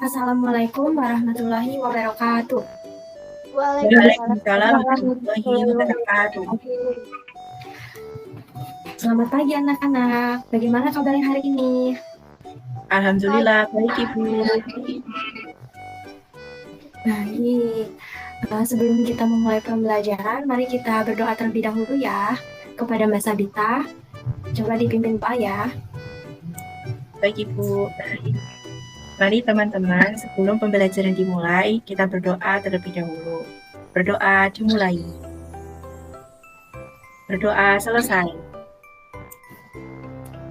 Assalamualaikum warahmatullahi wabarakatuh. Waalaikumsalam warahmatullahi wabarakatuh. Selamat pagi anak-anak. Bagaimana kabarnya hari ini? Alhamdulillah, baik Ibu. Baik. Sebelum kita memulai pembelajaran, mari kita berdoa terlebih dahulu ya kepada Mbak Sabita. Coba dipimpin Pak ya. Baik Ibu. Mari teman-teman, sebelum pembelajaran dimulai, kita berdoa terlebih dahulu. Berdoa dimulai. Berdoa selesai.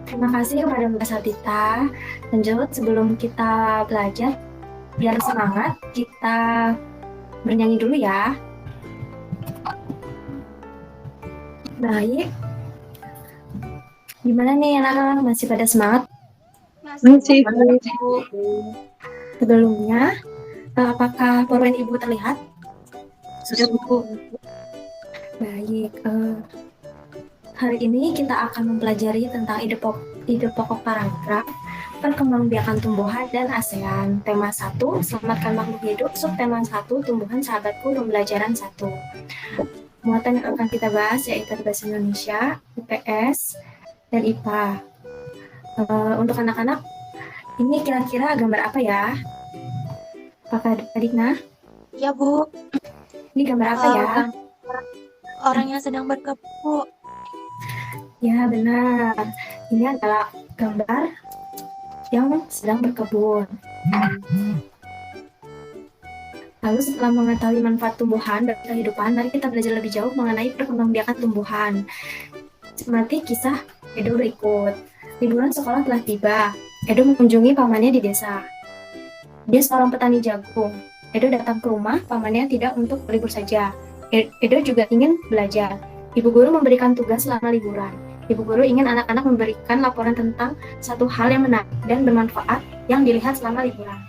Terima kasih kepada Mbak Sabita. Lanjut, sebelum kita belajar, biar semangat, kita bernyanyi dulu ya. Baik. Gimana nih anak-anak, masih pada semangat? Masih. Sebelumnya, apakah PowerPoint Ibu terlihat? Sudah Bu. Baik. Hari ini kita akan mempelajari tentang ide pokok paragraf, perkembangbiakan tumbuhan dan ASEAN. Tema 1, selamatkan makhluk hidup. Subtema 1, tumbuhan sahabatku, pembelajaran 1. Muatan yang akan kita bahas yaitu bahasa Indonesia, IPS, dan IPA. Untuk anak-anak, ini kira-kira gambar apa ya? Apakah adik-adiknya? Ya Bu. Ini gambar apa ya? Orang yang sedang berkebun. Ya benar. Ini adalah gambar yang sedang berkebun. Lalu setelah mengetahui manfaat tumbuhan bagi kehidupan, mari kita belajar lebih jauh mengenai perkembangbiakan tumbuhan. Cermati kisah Edo berikut. Liburan sekolah telah tiba. Edo mengunjungi pamannya di desa. Dia seorang petani jagung. Edo datang ke rumah pamannya tidak untuk berlibur saja. Edo juga ingin belajar. Ibu guru memberikan tugas selama liburan. Ibu guru ingin anak-anak memberikan laporan tentang satu hal yang menarik dan bermanfaat yang dilihat selama liburan.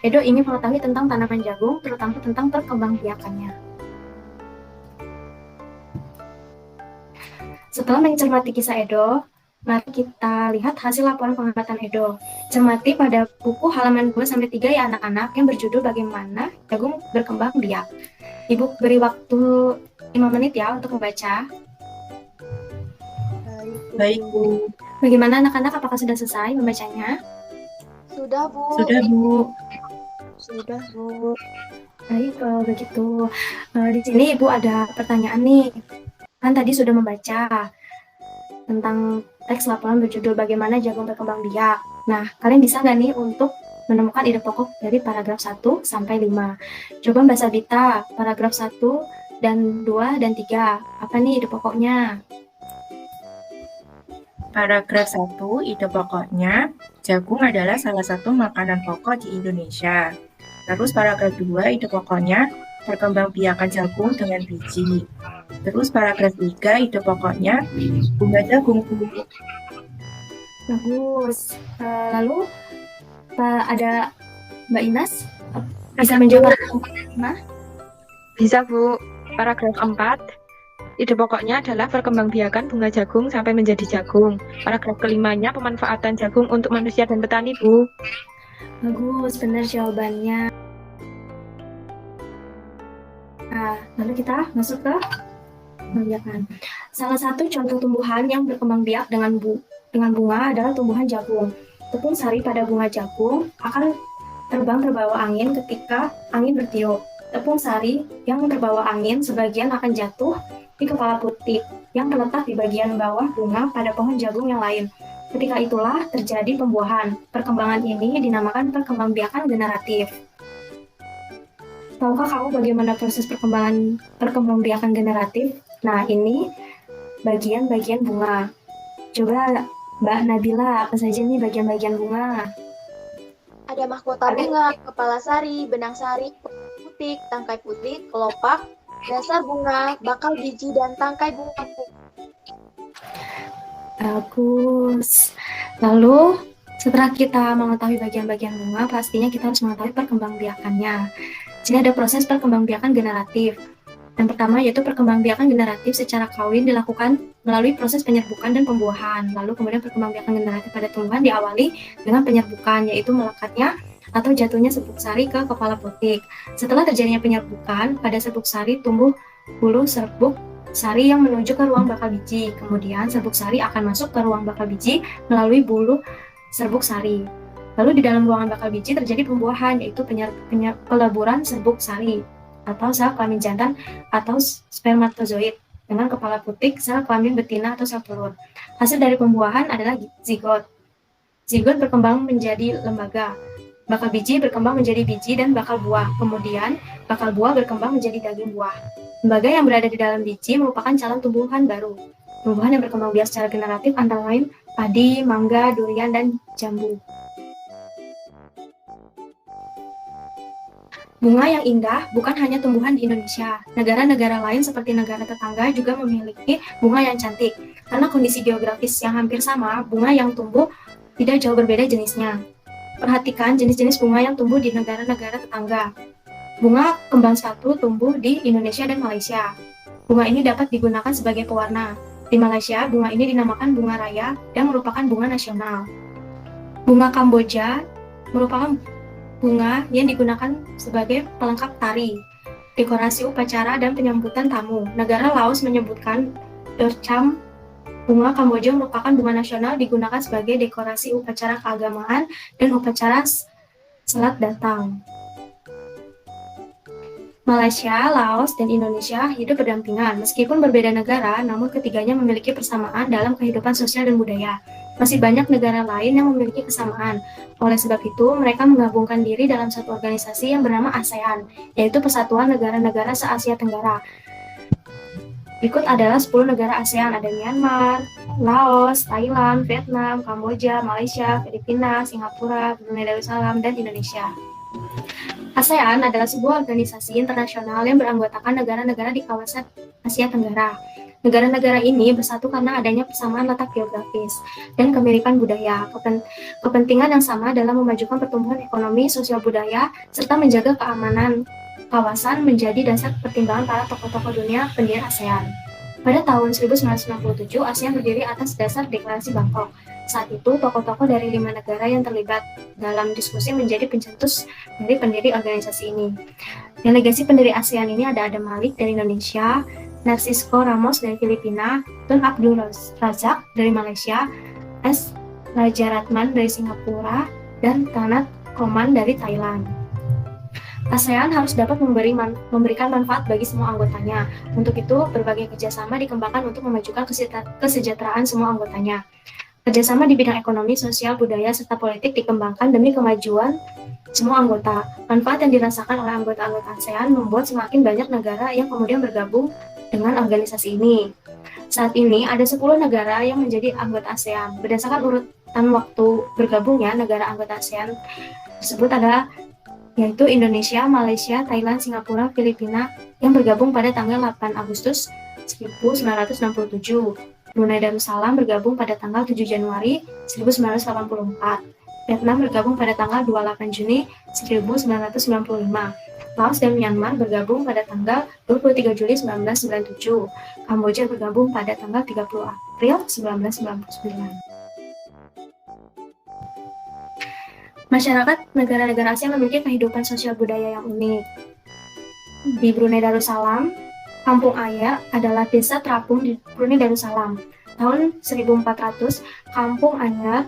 Edo ingin mengetahui tentang tanaman jagung, terutama tentang perkembangbiakannya. Setelah mencermati kisah Edo, mari kita lihat hasil laporan pengamatan Edo. Cermati pada buku halaman 2-3 ya anak-anak yang berjudul Bagaimana Jagung Berkembang Biak. Ibu beri waktu 5 menit ya untuk membaca. Baik Bu. Bagaimana anak-anak, apakah sudah selesai membacanya? Sudah Bu. Sudah Bu. Sudah Bu. Baik, kalau begitu. Di sini Ibu ada pertanyaan nih. Kan tadi sudah membaca tentang teks laporan berjudul Bagaimana Jagung Berkembang Biak. Nah, kalian bisa nggak nih untuk menemukan ide pokok dari paragraf 1 sampai 5? Coba Mbak Sabita, paragraf 1 dan 2 dan 3. Apa nih ide pokoknya? Paragraf 1, ide pokoknya, jagung adalah salah satu makanan pokok di Indonesia. Terus paragraf 2, ide pokoknya, perkembangbiakan jagung dengan biji. Terus paragraf 3, ide pokoknya, bunga jagung. Bagus. Lalu ada Mbak Inas, bisa menjawab paragraf 5? Bisa Bu. Paragraf 4, ide pokoknya adalah perkembangbiakan bunga jagung sampai menjadi jagung. Paragraf kelimanya pemanfaatan jagung untuk manusia dan petani Bu. Bagus, benar jawabannya. Nah, lalu kita masuk ke pembiakan. Salah satu contoh tumbuhan yang berkembang biak dengan bunga adalah tumbuhan jagung. Tepung sari pada bunga jagung akan terbang terbawa angin ketika angin bertiup. Tepung sari yang terbawa angin sebagian akan jatuh di kepala putih yang terletak di bagian bawah bunga pada pohon jagung yang lain. Ketika itulah terjadi pembuahan. Perkembangan ini dinamakan perkembangbiakan generatif. Tahukah kamu bagaimana proses perkembangbiakan generatif? Nah, ini bagian-bagian bunga. Coba Mbak Nabila, apa saja nih bagian-bagian bunga? Ada mahkota bunga, kepala sari, benang sari, putih, tangkai putih, kelopak, dasar bunga, bakal biji, dan tangkai bunga. Bagus. Lalu, setelah kita mengetahui bagian-bagian bunga, pastinya kita harus mengetahui perkembangbiakannya. Jadi ada proses perkembangbiakan generatif. Yang pertama yaitu perkembangbiakan generatif secara kawin dilakukan melalui proses penyerbukan dan pembuahan. Lalu kemudian perkembangbiakan generatif pada tumbuhan diawali dengan penyerbukan, yaitu melekatnya atau jatuhnya serbuk sari ke kepala putik. Setelah terjadinya penyerbukan, pada serbuk sari tumbuh bulu serbuk sari yang menuju ke ruang bakal biji. Kemudian serbuk sari akan masuk ke ruang bakal biji melalui bulu serbuk sari. Lalu di dalam ruangan bakal biji terjadi pembuahan, yaitu peleburan serbuk sari atau sel kelamin jantan atau spermatozoid dengan kepala putik, sel kelamin betina atau sel telur. Hasil dari pembuahan adalah zigot. Zigot berkembang menjadi lembaga. Bakal biji berkembang menjadi biji dan bakal buah. Kemudian bakal buah berkembang menjadi daging buah. Lembaga yang berada di dalam biji merupakan calon tumbuhan baru. Tumbuhan yang berkembang biak secara generatif antara lain padi, mangga, durian, dan jambu. Bunga yang indah bukan hanya tumbuhan di Indonesia. Negara-negara lain seperti negara tetangga juga memiliki bunga yang cantik. Karena kondisi geografis yang hampir sama, bunga yang tumbuh tidak jauh berbeda jenisnya. Perhatikan jenis-jenis bunga yang tumbuh di negara-negara tetangga. Bunga kembang satu tumbuh di Indonesia dan Malaysia. Bunga ini dapat digunakan sebagai pewarna. Di Malaysia, bunga ini dinamakan bunga raya dan merupakan bunga nasional. Bunga Kamboja merupakan bunga yang digunakan sebagai pelengkap tari, dekorasi upacara, dan penyambutan tamu. Negara Laos menyebutkan dorcham. Bunga Kamboja merupakan bunga nasional digunakan sebagai dekorasi upacara keagamaan dan upacara selat datang. Malaysia, Laos, dan Indonesia hidup berdampingan. Meskipun berbeda negara, namun ketiganya memiliki persamaan dalam kehidupan sosial dan budaya. Masih banyak negara lain yang memiliki kesamaan. Oleh sebab itu, mereka menggabungkan diri dalam satu organisasi yang bernama ASEAN, yaitu Persatuan Negara-Negara se-Asia Tenggara. Berikut adalah 10 negara ASEAN, ada Myanmar, Laos, Thailand, Vietnam, Kamboja, Malaysia, Filipina, Singapura, Brunei Darussalam, dan Indonesia. ASEAN adalah sebuah organisasi internasional yang beranggotakan negara-negara di kawasan Asia Tenggara. Negara-negara ini bersatu karena adanya persamaan letak geografis dan kemiripan budaya, kepentingan yang sama dalam memajukan pertumbuhan ekonomi, sosial budaya, serta menjaga keamanan kawasan menjadi dasar pertimbangan para tokoh-tokoh dunia pendiri ASEAN. Pada tahun 1997, ASEAN berdiri atas dasar Deklarasi Bangkok. Saat itu, tokoh-tokoh dari 5 negara yang terlibat dalam diskusi menjadi pencetus dari pendiri organisasi ini. Delegasi pendiri ASEAN ini ada Adam Malik dari Indonesia, Narcisco Ramos dari Filipina, Tun Abdul Razak dari Malaysia, S. Rajaratnam dari Singapura, dan Tanat Koman dari Thailand. ASEAN harus dapat memberikan manfaat bagi semua anggotanya. Untuk itu, berbagai kerjasama dikembangkan untuk memajukan kesejahteraan semua anggotanya. Kerjasama di bidang ekonomi, sosial, budaya, serta politik dikembangkan demi kemajuan semua anggota. Manfaat yang dirasakan oleh anggota-anggota ASEAN membuat semakin banyak negara yang kemudian bergabung dengan organisasi ini. Saat ini ada 10 negara yang menjadi anggota ASEAN. Berdasarkan urutan waktu bergabungnya negara anggota ASEAN tersebut adalah yaitu Indonesia, Malaysia, Thailand, Singapura, Filipina yang bergabung pada tanggal 8 Agustus 1967. Brunei Darussalam bergabung pada tanggal 7 Januari 1984. Vietnam bergabung pada tanggal 28 Juni 1995. Laos dan Myanmar bergabung pada tanggal 23 Juli 1997. Kamboja bergabung pada tanggal 30 April 1999. Masyarakat negara-negara Asia memiliki kehidupan sosial budaya yang unik. Di Brunei Darussalam, Kampung Ayer adalah desa terapung di Brunei Darussalam. Tahun 1400, Kampung Ayer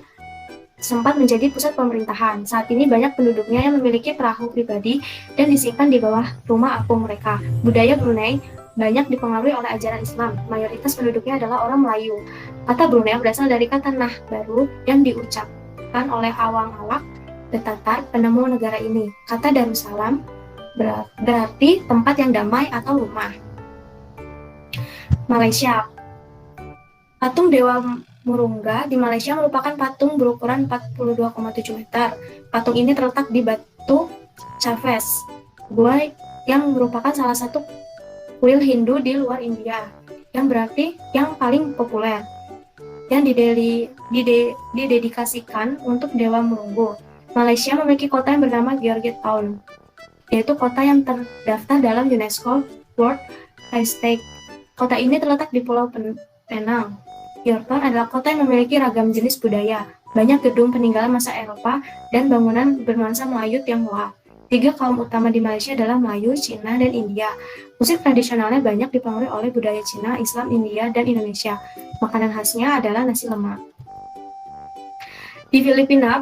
sempat menjadi pusat pemerintahan. Saat ini banyak penduduknya yang memiliki perahu pribadi dan disimpan di bawah rumah apung mereka. Budaya Brunei banyak dipengaruhi oleh ajaran Islam. Mayoritas penduduknya adalah orang Melayu. Kata Brunei berasal dari kata nah baru yang diucapkan oleh Awang Alak, Tatar, penemu negara ini. Kata Darussalam berarti tempat yang damai atau rumah. Malaysia. Patung Dewa Murungga di Malaysia merupakan patung berukuran 42,7 meter. Patung ini terletak di Batu Chaves, gua yang merupakan salah satu kuil Hindu di luar India, yang berarti yang paling populer, yang didedikasikan untuk Dewa Murunggu. Malaysia memiliki kota yang bernama Georgetown, yaitu kota yang terdaftar dalam UNESCO World Heritage. Kota ini terletak di Pulau Penang. Yorkton adalah kota yang memiliki ragam jenis budaya, banyak gedung peninggalan masa Eropa, dan bangunan bernuansa Melayu Tionghoa. 3 kaum utama di Malaysia adalah Melayu, Cina, dan India. Musik tradisionalnya banyak dipengaruhi oleh budaya Cina, Islam, India, dan Indonesia. Makanan khasnya adalah nasi lemak. Di Filipina,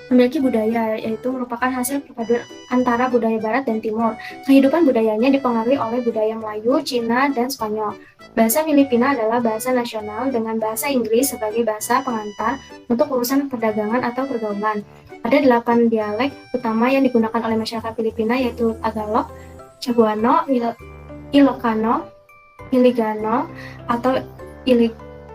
memiliki budaya, yaitu merupakan hasil perpaduan antara budaya Barat dan Timur. Kehidupan budayanya dipengaruhi oleh budaya Melayu, Cina, dan Spanyol. Bahasa Filipina adalah bahasa nasional dengan bahasa Inggris sebagai bahasa pengantar untuk urusan perdagangan atau pergaulan. Ada 8 dialek utama yang digunakan oleh masyarakat Filipina, yaitu Tagalog, Cebuano, Ilocano, Hiligano atau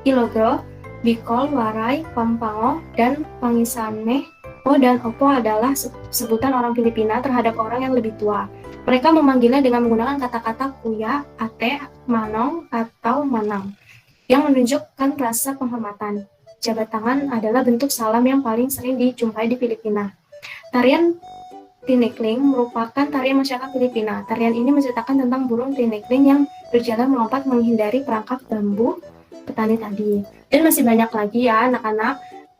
Ilocos, Bicol, Waray, Pampango, dan Pangisane. O dan Opo adalah sebutan orang Filipina terhadap orang yang lebih tua. Mereka memanggilnya dengan menggunakan kata-kata kuya, ate, manong, atau manang, yang menunjukkan rasa penghormatan. Jabat tangan adalah bentuk salam yang paling sering dijumpai di Filipina. Tarian Tinikling merupakan tarian masyarakat Filipina. Tarian ini menceritakan tentang burung tinikling yang berjalan melompat menghindari perangkap bambu petani tadi. Dan masih banyak lagi ya anak-anak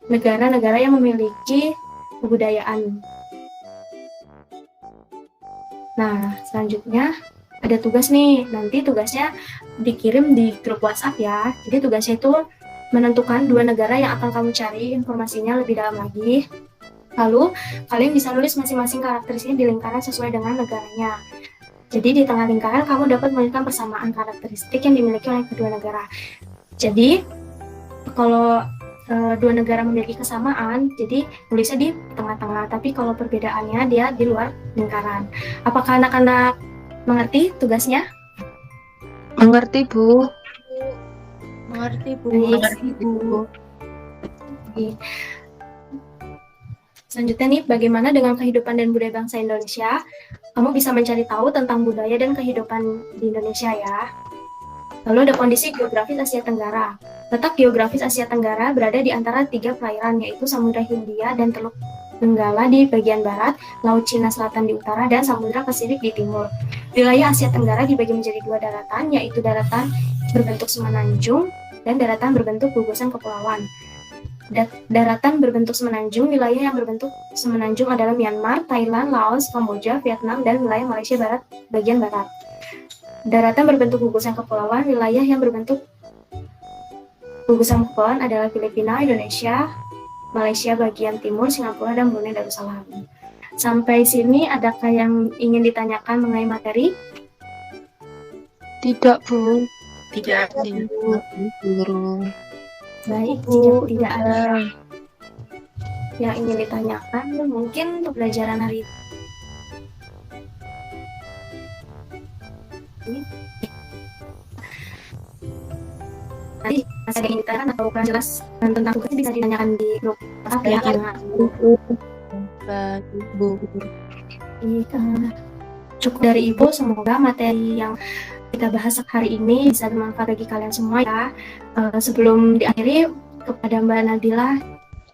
negara-negara yang memiliki kebudayaan. Nah, selanjutnya ada tugas nih. Nanti tugasnya dikirim di grup WhatsApp ya. Jadi tugasnya itu menentukan 2 negara yang akan kamu cari informasinya lebih dalam lagi. Lalu, kalian bisa nulis masing-masing karakteristiknya di lingkaran sesuai dengan negaranya. Jadi, di tengah lingkaran, kamu dapat menemukan persamaan karakteristik yang dimiliki oleh kedua negara. Jadi, kalau 2 negara memiliki kesamaan, jadi nulisnya di tengah-tengah. Tapi kalau perbedaannya, dia di luar lingkaran. Apakah anak-anak mengerti tugasnya? Mengerti, Bu. Mengerti, Bu. Oke. Selanjutnya nih, bagaimana dengan kehidupan dan budaya bangsa Indonesia? Kamu bisa mencari tahu tentang budaya dan kehidupan di Indonesia ya. Lalu ada kondisi geografis Asia Tenggara. Letak geografis Asia Tenggara berada di antara 3 perairan, yaitu Samudra Hindia dan Teluk Benggala di bagian barat, Laut Cina Selatan di utara, dan Samudra Pasifik di timur. Wilayah Asia Tenggara dibagi menjadi 2 daratan, yaitu daratan berbentuk semenanjung dan daratan berbentuk gugusan kepulauan. Daratan berbentuk semenanjung, wilayah yang berbentuk semenanjung adalah Myanmar, Thailand, Laos, Kamboja, Vietnam, dan wilayah Malaysia Barat bagian barat. Daratan berbentuk gugusan kepulauan, wilayah yang berbentuk gugusan kepulauan adalah Filipina, Indonesia, Malaysia bagian timur, Singapura, dan Brunei Darussalam. Sampai sini, adakah yang ingin ditanyakan mengenai materi? Tidak, Bu. Tidak, Guru. Baik, jika tidak ada yang ingin ditanyakan, mungkin untuk pelajaran hari ini nanti masih ada yang ditanyakan atau kurang jelas tentang tugasnya bisa ditanyakan di grup WhatsApp ya. Bu. Cukup dari Ibu, semoga materi yang kita bahas hari ini bisa bermanfaat bagi kalian semua ya. Sebelum diakhiri, kepada Mbak Nabila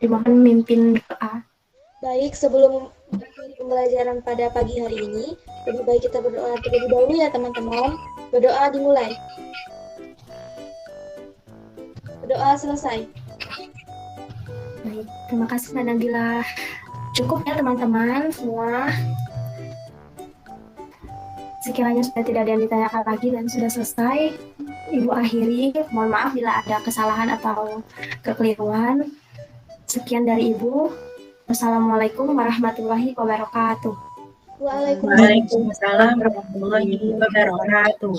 dimohon memimpin doa. Baik, sebelum pembelajaran pada pagi hari ini, lebih baik kita berdoa terlebih dahulu ya teman-teman. Berdoa dimulai. Berdoa selesai. Baik, terima kasih Mbak Nabila. Cukup ya teman-teman semua. Sekiranya sudah tidak ada yang ditanyakan lagi dan sudah selesai, Ibu akhiri. Mohon maaf bila ada kesalahan atau kekeliruan. Sekian dari Ibu. Wassalamualaikum warahmatullahi wabarakatuh. Waalaikumsalam. Waalaikumsalam warahmatullahi wabarakatuh.